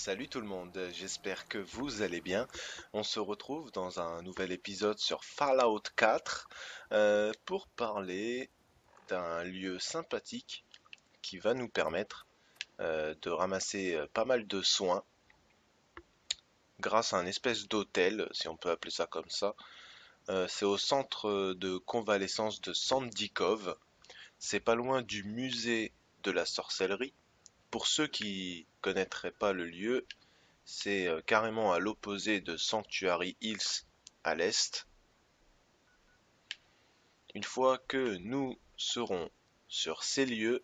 Salut tout le monde, j'espère que vous allez bien. On se retrouve dans un nouvel épisode sur Fallout 4 pour parler d'un lieu sympathique qui va nous permettre de ramasser pas mal de soins grâce à un espèce d'hôtel, si on peut appeler ça comme ça. C'est au centre de convalescence de Sandy Cove. C'est pas loin du musée de la sorcellerie. Pour ceux qui connaîtraient pas le lieu, c'est carrément à l'opposé de Sanctuary Hills à l'est. Une fois que nous serons sur ces lieux,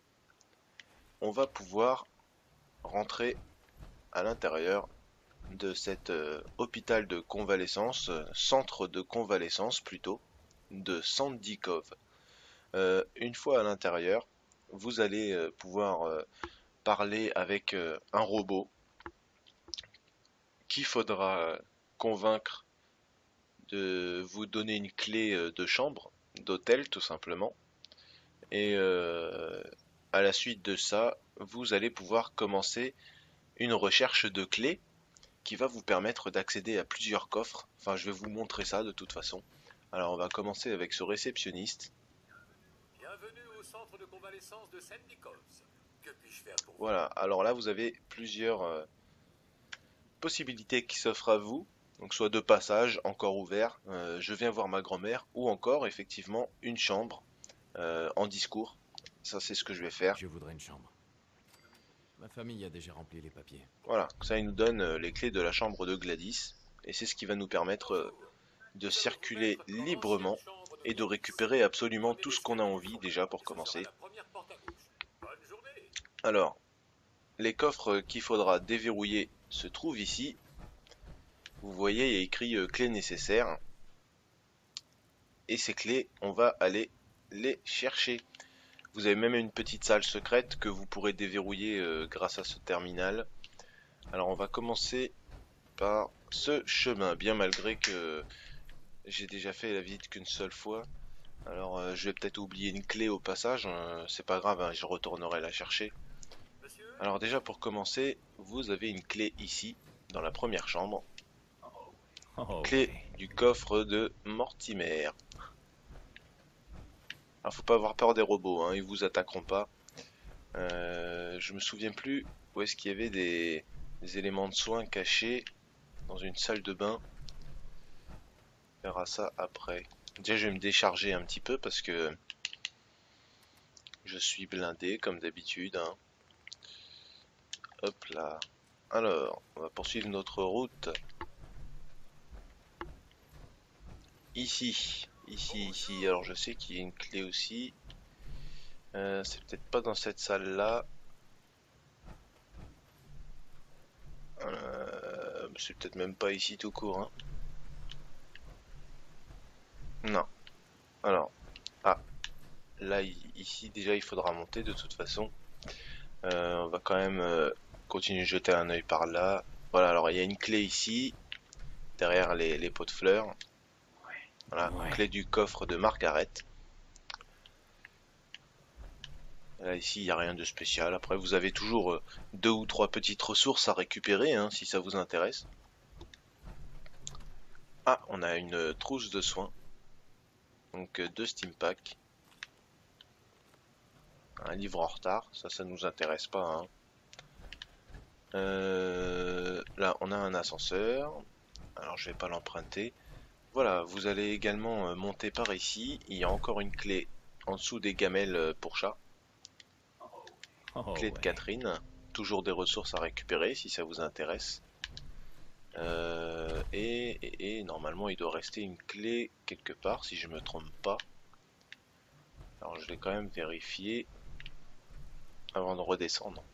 on va pouvoir rentrer à l'intérieur de cet hôpital de convalescence, centre de convalescence plutôt, de Sandy Cove. Une fois à l'intérieur, vous allez pouvoir parler avec un robot qu'il faudra convaincre de vous donner une clé de chambre, d'hôtel tout simplement. Et à la suite de ça, vous allez pouvoir commencer une recherche de clés qui va vous permettre d'accéder à plusieurs coffres. Enfin, je vais vous montrer ça de toute façon. Alors, on va commencer avec ce réceptionniste. Bienvenue au centre de convalescence de Saint Nichols. Que puis-je faire pour vous? Voilà, alors là, vous avez plusieurs possibilités qui s'offrent à vous. Donc soit de passage, encore ouvert, je viens voir ma grand-mère, ou encore effectivement une chambre en discours. Ça c'est ce que je vais faire. Je voudrais une chambre. Ma famille a déjà rempli les papiers. Voilà, ça il nous donne les clés de la chambre de Gladys. Et c'est ce qui va nous permettre de circuler librement et de récupérer absolument tout ce qu'on a envie déjà pour commencer. Bonne journée. Alors, les coffres qu'il faudra déverrouiller se trouvent ici. Vous voyez, il y a écrit clés nécessaires. Et ces clés, on va aller les chercher. Vous avez même une petite salle secrète que vous pourrez déverrouiller grâce à ce terminal. Alors on va commencer par ce chemin, bien malgré que j'ai déjà fait la visite qu'une seule fois. Alors je vais peut-être oublier une clé au passage, c'est pas grave, hein, je retournerai la chercher. Monsieur, Alors déjà pour commencer, vous avez une clé ici, dans la première chambre. Oh, Clé ouais. du coffre de Mortimer. Alors faut pas avoir peur des robots, hein, ils vous attaqueront pas. Je me souviens plus où est-ce qu'il y avait des éléments de soins cachés dans une salle de bain. On verra ça après. Déjà je vais me décharger un petit peu parce que je suis blindé comme d'habitude, hein. Hop là. Alors, on va poursuivre notre route. Ici, ici. Alors je sais qu'il y a une clé aussi. C'est peut-être pas dans cette salle-là. C'est peut-être même pas ici tout court, hein. Non. Alors, ah, là, ici déjà il faudra monter de toute façon. On va quand même continuer de jeter un œil par là. Voilà, alors il y a une clé ici, derrière les pots de fleurs. Voilà, Ouais. clé du coffre de Margaret. Là, ici, il n'y a rien de spécial. Après, vous avez toujours deux ou trois petites ressources à récupérer, hein, si ça vous intéresse. Ah, on a une trousse de soins. Donc, deux steam packs. Un livre en retard, ça nous intéresse pas, hein. Là, on a un ascenseur. Alors, je vais pas l'emprunter. Voilà, vous allez également monter par ici. Il y a encore une clé en dessous des gamelles pour chat. Oh, Clé de ouais. Catherine. Toujours des ressources à récupérer si ça vous intéresse. Et normalement, il doit rester une clé quelque part si je me trompe pas. Alors, je vais quand même vérifier avant de redescendre.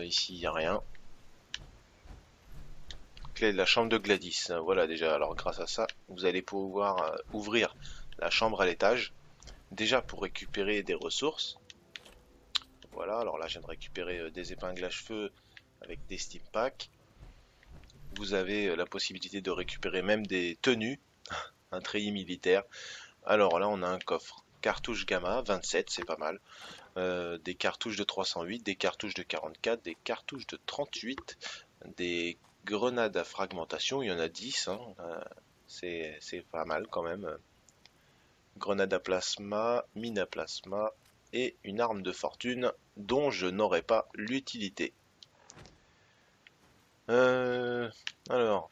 Ici, il n'y a rien. Clé de la chambre de Gladys. Voilà déjà. Alors, grâce à ça, vous allez pouvoir ouvrir la chambre à l'étage. Déjà pour récupérer des ressources. Voilà. Alors là, je viens de récupérer des épingles à cheveux avec des steam packs. Vous avez la possibilité de récupérer même des tenues. Un treillis militaire. Alors là, on a un coffre. cartouches gamma, 27, c'est pas mal. Des cartouches de 308, des cartouches de 44, des cartouches de 38, des grenades à fragmentation, il y en a 10, hein, c'est pas mal quand même. Grenade à plasma, mine à plasma et une arme de fortune dont je n'aurai pas l'utilité. Alors,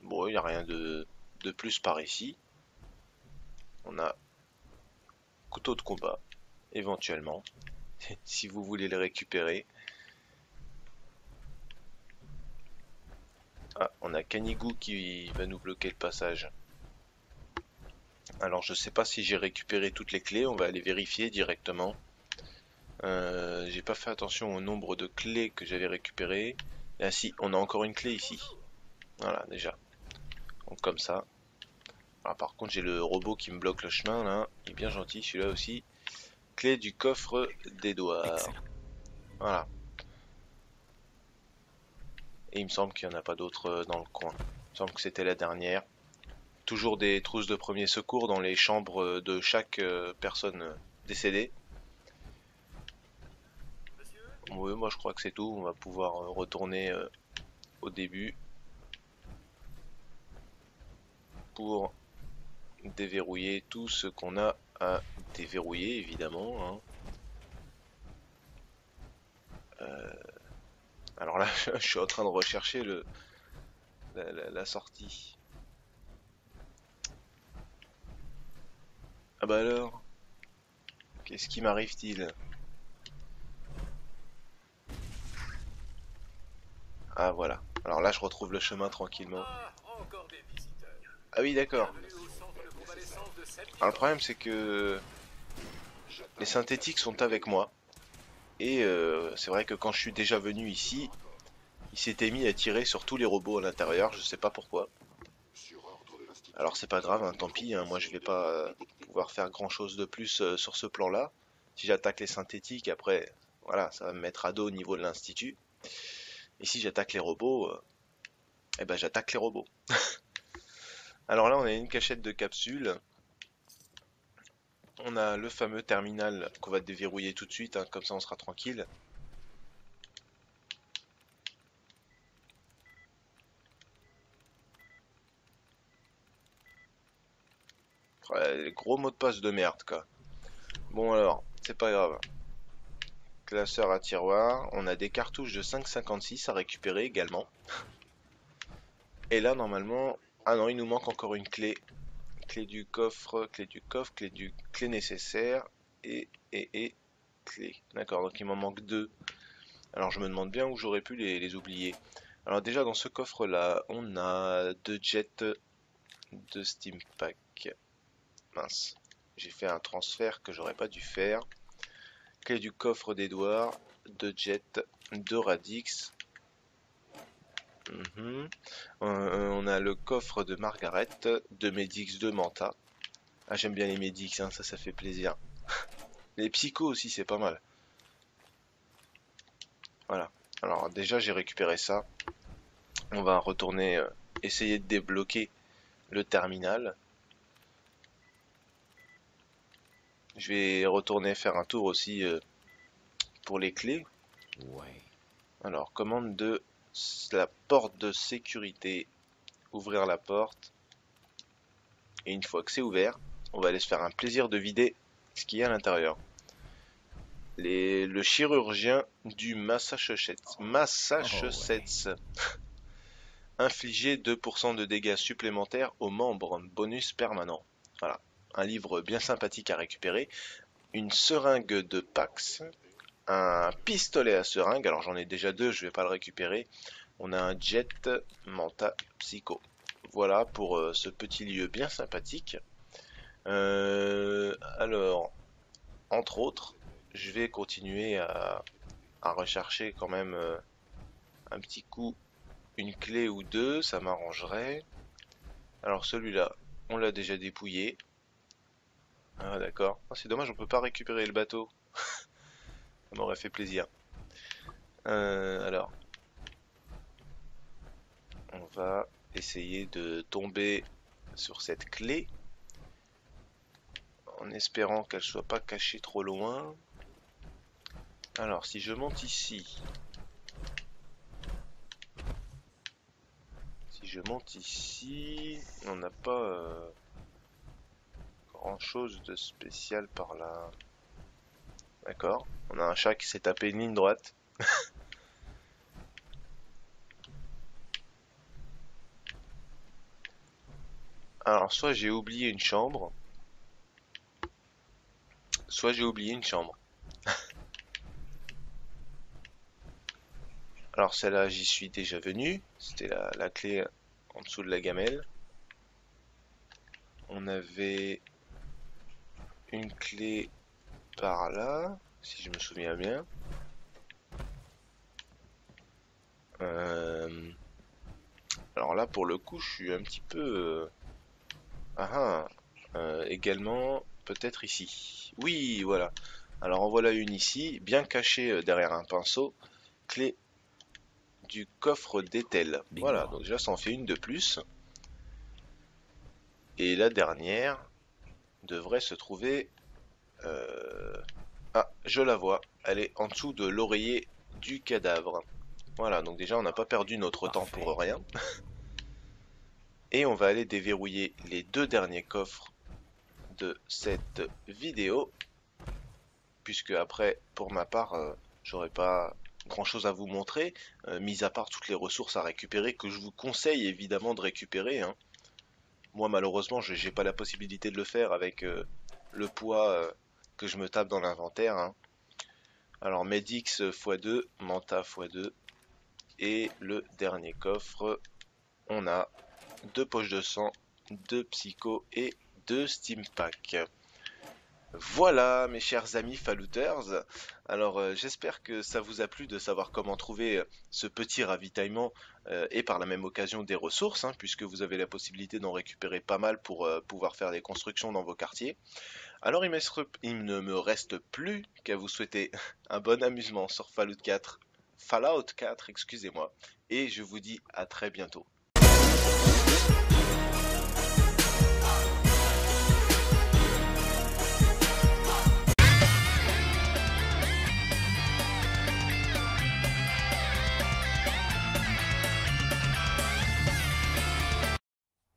bon, il n'y a rien de plus par ici. On a couteau de combat, éventuellement, si vous voulez les récupérer. Ah, on a Canigou qui va nous bloquer le passage. Alors je sais pas si j'ai récupéré toutes les clés, on va aller vérifier directement. J'ai pas fait attention au nombre de clés que j'avais récupérées. Ah si, on a encore une clé ici. Voilà, déjà. Donc comme ça. Alors, par contre j'ai le robot qui me bloque le chemin là. Il est bien gentil celui-là aussi. Clé du coffre d'Edouard. Excellent. Voilà. Et il me semble qu'il n'y en a pas d'autres dans le coin. Il me semble que c'était la dernière. Toujours des trousses de premier secours dans les chambres de chaque personne décédée. Oui, moi je crois que c'est tout. On va pouvoir retourner au début pour déverrouiller tout ce qu'on a à déverrouiller, évidemment. Hein. Alors là, je suis en train de rechercher la sortie. Ah bah alors, qu'est-ce qui m'arrive-t-il? Ah voilà. Alors là, je retrouve le chemin tranquillement. Ah, encore des visiteurs. Ah oui, d'accord. Bienvenue au centre de convalescence de Sandy Alors le Cove. problème, c'est que les synthétiques sont avec moi. Et c'est vrai que quand je suis déjà venu ici, il s'était mis à tirer sur tous les robots à l'intérieur, je sais pas pourquoi. Alors c'est pas grave, hein, tant pis, hein, moi je vais pas pouvoir faire grand chose de plus sur ce plan-là. Si j'attaque les synthétiques, après, voilà, ça va me mettre à dos au niveau de l'institut. Et si j'attaque les robots, eh ben j'attaque les robots. Alors là on a une cachette de capsules. On a le fameux terminal qu'on va déverrouiller tout de suite, hein, comme ça on sera tranquille. Ouais, gros mot de passe de merde quoi. Bon alors, c'est pas grave. Classeur à tiroir, on a des cartouches de 5,56 à récupérer également. Et là normalement, ah non il nous manque encore une clé. Clé du coffre, clé nécessaire et clé. D'accord, donc il m'en manque deux. Alors je me demande bien où j'aurais pu les oublier. Alors déjà dans ce coffre là, on a deux jets de Steam Pack. Mince, j'ai fait un transfert que j'aurais pas dû faire. Clé du coffre d'Edouard, deux jets, deux Radix. On a le coffre de Margaret, deux Medix, deux Manta. Ah j'aime bien les Medix, hein, ça fait plaisir. Les psychos aussi c'est pas mal. Voilà. Alors déjà j'ai récupéré ça. On va retourner essayer de débloquer le terminal. Je vais retourner faire un tour aussi pour les clés. Ouais. Alors, commande de la porte de sécurité. Ouvrir la porte. Et une fois que c'est ouvert, on va aller se faire un plaisir de vider ce qu'il y a à l'intérieur. Le chirurgien du Massachusetts. Massachusetts. Infliger 2% de dégâts supplémentaires aux membres. Bonus permanent. Voilà. Un livre bien sympathique à récupérer. Une seringue de Pax. Un pistolet à seringue. Alors j'en ai déjà deux, je vais pas le récupérer. On a un jet Manta Psycho. Voilà pour ce petit lieu bien sympathique. Alors, entre autres, je vais continuer à rechercher quand même un petit coup une clé ou deux, ça m'arrangerait. Alors celui-là, on l'a déjà dépouillé. Ah d'accord. Ah, c'est dommage, on peut pas récupérer le bateau. Ça m'aurait fait plaisir. Alors, on va essayer de tomber sur cette clé. en espérant qu'elle soit pas cachée trop loin. Alors si je monte ici, on n'a pas grand chose de spécial par là. D'accord, on a un chat qui s'est tapé une ligne droite. Alors soit j'ai oublié une chambre, soit j'ai oublié une chambre. Alors celle-là j'y suis déjà venu, c'était la clé en dessous de la gamelle. On avait une clé par là, si je me souviens bien. Alors là pour le coup je suis un petit peu... également peut-être ici. Oui voilà. Alors en voilà une ici, bien cachée derrière un pinceau. Clé du coffre d'Ethel. Voilà, donc déjà ça en fait une de plus. Et la dernière devrait se trouver... Ah, je la vois. Elle est en dessous de l'oreiller du cadavre. Voilà, donc déjà on n'a pas perdu notre temps pour rien. Et on va aller déverrouiller les deux derniers coffres de cette vidéo. Puisque après, pour ma part, j'aurais pas grand chose à vous montrer, mis à part toutes les ressources à récupérer que je vous conseille évidemment de récupérer, hein. Moi malheureusement je n'ai pas la possibilité de le faire avec le poids que je me tape dans l'inventaire, hein. Alors Medix x2, Manta x2 et le dernier coffre on a 2 poches de sang, 2 psycho et 2 steam pack. Voilà mes chers amis Fallouters, alors j'espère que ça vous a plu de savoir comment trouver ce petit ravitaillement et par la même occasion des ressources, hein, puisque vous avez la possibilité d'en récupérer pas mal pour pouvoir faire des constructions dans vos quartiers. Alors il ne me reste plus qu'à vous souhaiter un bon amusement sur Fallout 4, excusez-moi, et je vous dis à très bientôt.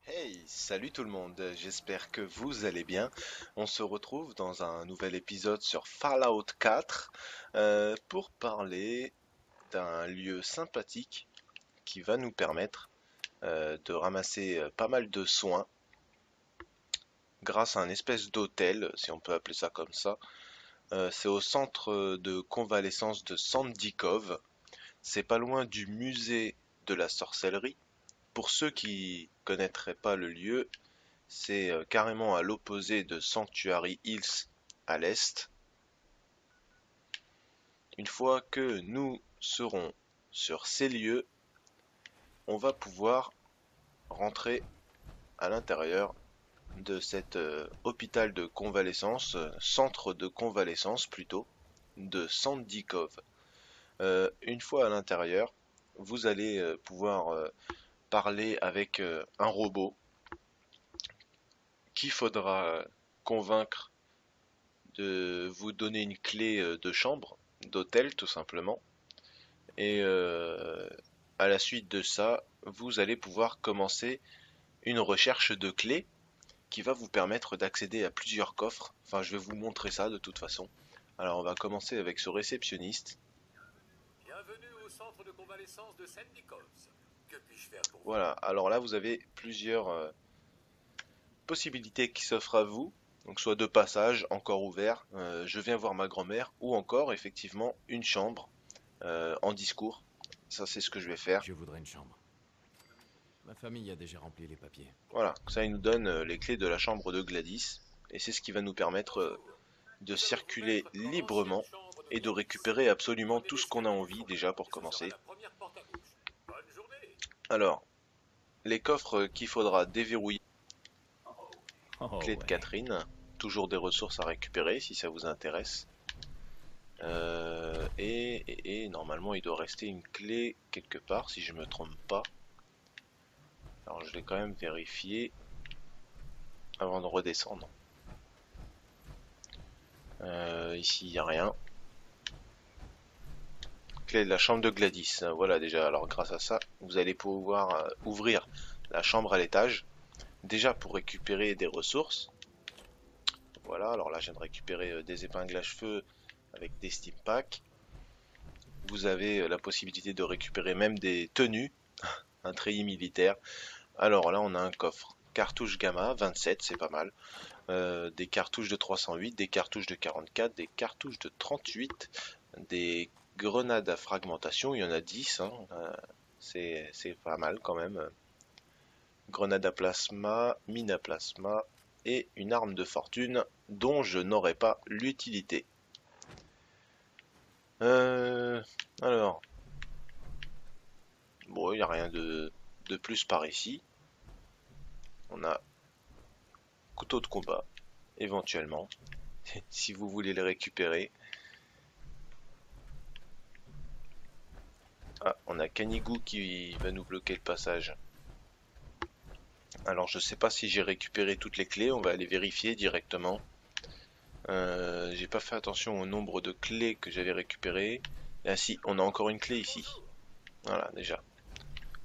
Hey, salut tout le monde, j'espère que vous allez bien. On se retrouve dans un nouvel épisode sur Fallout 4 pour parler d'un lieu sympathique qui va nous permettre de ramasser pas mal de soins grâce à un espèce d'hôtel, si on peut appeler ça comme ça. C'est au centre de convalescence de Sandy Cove. C'est pas loin du musée de la sorcellerie. Pour ceux qui connaîtraient pas le lieu, c'est carrément à l'opposé de Sanctuary Hills à l'est. Une fois que nous serons sur ces lieux, on va pouvoir rentrer à l'intérieur de cet hôpital de convalescence, centre de convalescence plutôt, de Sandy Cove. Une fois à l'intérieur, vous allez pouvoir parler avec un robot qu'il faudra convaincre de vous donner une clé de chambre, d'hôtel tout simplement. Et à la suite de ça, vous allez pouvoir commencer une recherche de clés qui va vous permettre d'accéder à plusieurs coffres. Enfin, je vais vous montrer ça de toute façon. Alors, on va commencer avec ce réceptionniste. Bienvenue au centre de convalescence de Sandy Cove. Que puis-je faire pour vous? Voilà, alors là, vous avez plusieurs possibilités qui s'offrent à vous. Donc, soit de passage, encore ouvert, je viens voir ma grand-mère, ou encore, effectivement, une chambre en discours. Ça, c'est ce que je vais faire. Je voudrais une chambre. Ma famille a déjà rempli les papiers. Voilà, ça, il nous donne les clés de la chambre de Gladys. Et c'est ce qui va nous permettre de circuler librement et de récupérer absolument tout ce qu'on a envie déjà pour commencer. Alors, les coffres qu'il faudra déverrouiller. Clé de Catherine, toujours des ressources à récupérer si ça vous intéresse. Et normalement il doit rester une clé quelque part si je me trompe pas. Alors je vais quand même vérifier avant de redescendre. Ici, il n'y a rien. Clé de la chambre de Gladys. Voilà déjà, alors grâce à ça, vous allez pouvoir ouvrir la chambre à l'étage. Déjà pour récupérer des ressources. Voilà, alors là je viens de récupérer des épingles à cheveux avec des steam packs. Vous avez la possibilité de récupérer même des tenues, un treillis militaire. Alors là on a un coffre. Cartouche gamma, 27, c'est pas mal. Des cartouches de 308, des cartouches de 44, des cartouches de 38, des grenades à fragmentation, il y en a 10, hein, c'est pas mal quand même. Grenade à plasma, mine à plasma et une arme de fortune dont je n'aurai pas l'utilité. Alors, bon, il n'y a rien de plus par ici. On a couteau de combat, éventuellement, si vous voulez les récupérer. Ah, on a Canigou qui va nous bloquer le passage. Alors je sais pas si j'ai récupéré toutes les clés, on va aller vérifier directement. J'ai pas fait attention au nombre de clés que j'avais récupérées. Ah si, on a encore une clé ici. Voilà, déjà.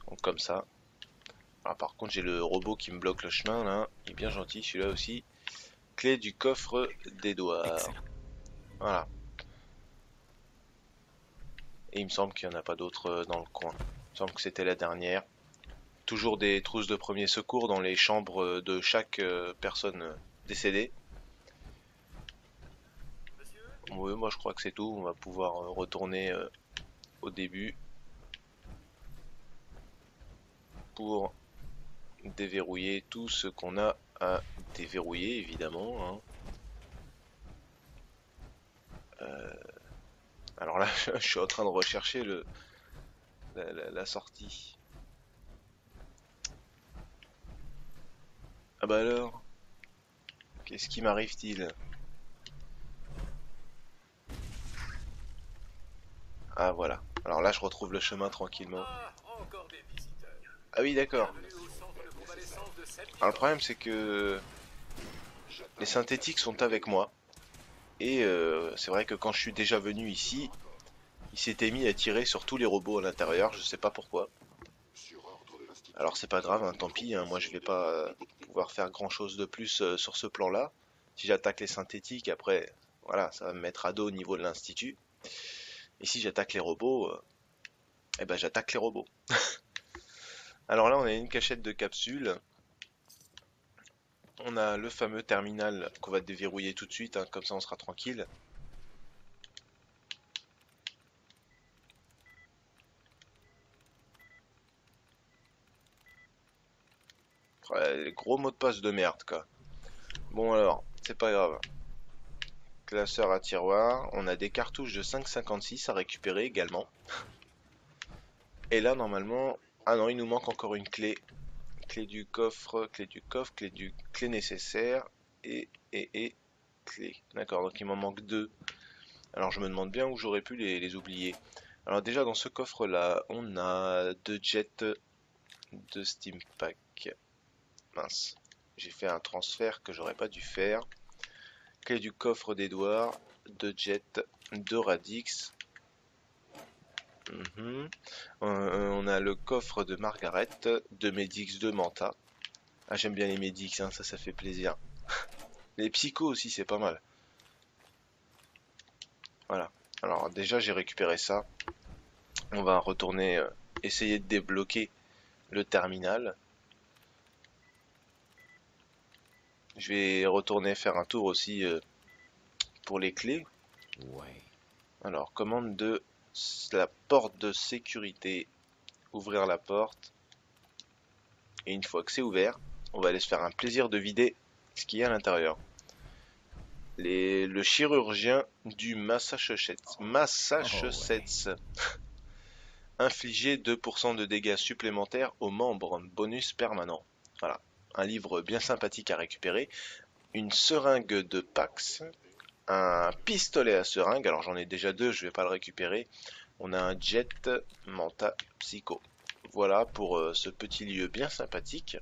Donc comme ça. Alors, par contre j'ai le robot qui me bloque le chemin là. Il est bien gentil celui-là aussi. Clé du coffre d'Edouard. Excellent. Voilà. Et il me semble qu'il n'y en a pas d'autres dans le coin. Il me semble que c'était la dernière. Toujours des trousses de premier secours dans les chambres de chaque personne décédée. Oui, moi je crois que c'est tout. On va pouvoir retourner au début pour déverrouiller tout ce qu'on a à déverrouiller, évidemment. Hein. Alors là, je suis en train de rechercher la sortie. Ah bah alors, qu'est-ce qui m'arrive-t-il? Ah voilà. Alors là, je retrouve le chemin tranquillement. Ah, encore des visiteurs. Ah oui, d'accord. Bienvenue au centre de convalescence de Sandy Alors le Cove. problème, c'est que les synthétiques sont avec moi. Et c'est vrai que quand je suis déjà venu ici, il s'était mis à tirer sur tous les robots à l'intérieur, je sais pas pourquoi. Alors c'est pas grave, hein, tant pis, hein, moi je vais pas pouvoir faire grand chose de plus sur ce plan-là. Si j'attaque les synthétiques, après, voilà, ça va me mettre à dos au niveau de l'institut. Et si j'attaque les robots, eh ben j'attaque les robots. Alors là on a une cachette de capsules. On a le fameux terminal qu'on va déverrouiller tout de suite, hein, comme ça on sera tranquille. Ouais, gros mot de passe de merde quoi. Bon alors, c'est pas grave. Classeur à tiroir, on a des cartouches de 5,56 à récupérer également. Et là normalement, ah non il nous manque encore une clé. Clé du coffre, clé nécessaire et clé. D'accord, donc il m'en manque deux. Alors je me demande bien où j'aurais pu les oublier. Alors déjà dans ce coffre là, on a deux jets de Steam Pack. Mince, j'ai fait un transfert que j'aurais pas dû faire. Clé du coffre d'Edouard, deux jets, deux Radix. On a le coffre de Margaret, deux Medix, deux Manta. Ah j'aime bien les Medix, hein, ça fait plaisir. Les psychos aussi c'est pas mal. Voilà. Alors déjà j'ai récupéré ça. On va retourner essayer de débloquer le terminal. Je vais retourner faire un tour aussi pour les clés. Ouais. Alors, commande de la porte de sécurité. Ouvrir la porte. Et une fois que c'est ouvert, on va aller se faire un plaisir de vider ce qu'il y a à l'intérieur. Le chirurgien du Massachusetts. Massachusetts. Infliger 2% de dégâts supplémentaires aux membres. Bonus permanent. Voilà. Un livre bien sympathique à récupérer. Une seringue de Pax. Un pistolet à seringue, alors j'en ai déjà deux, je vais pas le récupérer. On a un jet Manta Psycho. Voilà pour ce petit lieu bien sympathique.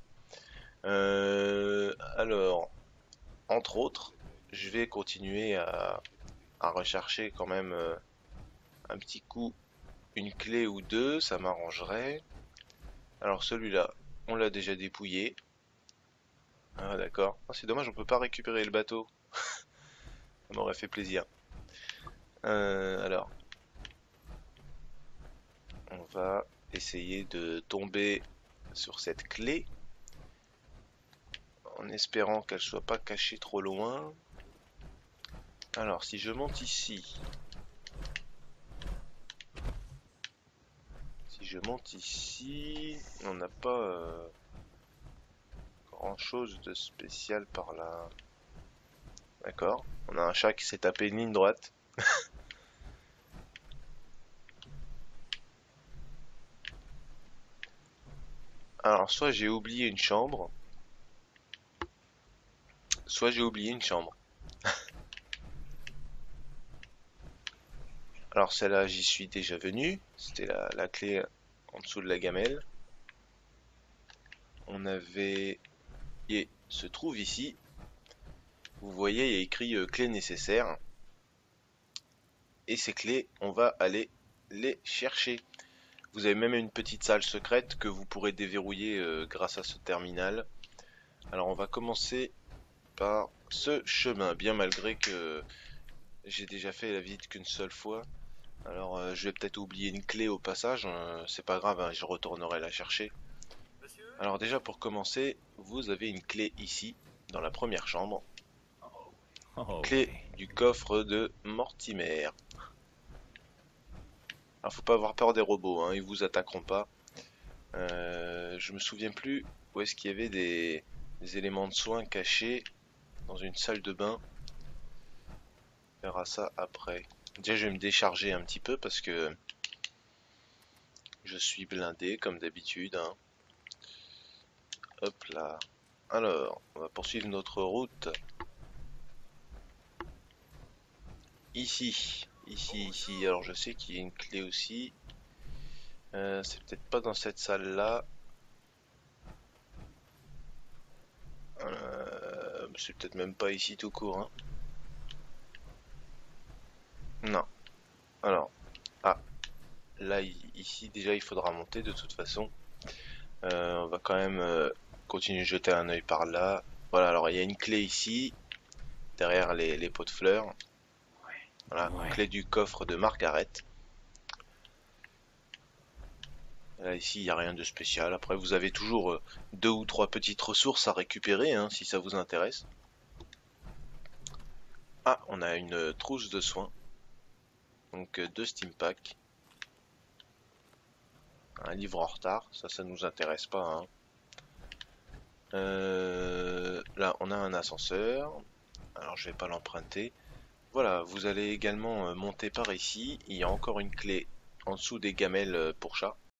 Alors, entre autres, je vais continuer à rechercher quand même un petit coup une clé ou deux, ça m'arrangerait. Alors celui-là, on l'a déjà dépouillé. Ah d'accord. Ah, c'est dommage, on peut pas récupérer le bateau. Ça m'aurait fait plaisir. Alors, on va essayer de tomber sur cette clé en espérant qu'elle soit pas cachée trop loin. Alors, si je monte ici, on n'a pas grand chose de spécial par là. D'accord. On a un chat qui s'est tapé une ligne droite. Alors, soit j'ai oublié une chambre, soit j'ai oublié une chambre. Alors celle-là, j'y suis déjà venu. C'était la clé en dessous de la gamelle. On avait... Et se trouve ici. Vous voyez, il y a écrit clé nécessaire. Et ces clés, on va aller les chercher. Vous avez même une petite salle secrète que vous pourrez déverrouiller grâce à ce terminal. Alors on va commencer par ce chemin, bien malgré que j'ai déjà fait la visite qu'une seule fois. Alors je vais peut-être oublier une clé au passage, c'est pas grave, hein, je retournerai la chercher. Monsieur, Alors déjà pour commencer, vous avez une clé ici, dans la première chambre. Oh, Clé ouais. du coffre de Mortimer. Alors faut pas avoir peur des robots, hein, ils vous attaqueront pas. Je me souviens plus où est-ce qu'il y avait des éléments de soins cachés dans une salle de bain. On verra ça après. Déjà je vais me décharger un petit peu parce que je suis blindé comme d'habitude, hein. Hop là. Alors, on va poursuivre notre route. Ici, ici. Alors je sais qu'il y a une clé aussi. C'est peut-être pas dans cette salle-là. C'est peut-être même pas ici tout court, hein. Non. Alors, ah, là, ici déjà il faudra monter de toute façon. On va quand même continuer de jeter un œil par là. Voilà, alors il y a une clé ici, derrière les pots de fleurs. Voilà, Ouais. clé du coffre de Margaret. Là, ici, il n'y a rien de spécial. Après, vous avez toujours deux ou trois petites ressources à récupérer, hein, si ça vous intéresse. Ah, on a une trousse de soins. Donc, deux steam packs. Un livre en retard. Ça nous intéresse pas, hein. Là, on a un ascenseur. Alors, je vais pas l'emprunter. Voilà, vous allez également monter par ici. Il y a encore une clé en dessous des gamelles pour chat.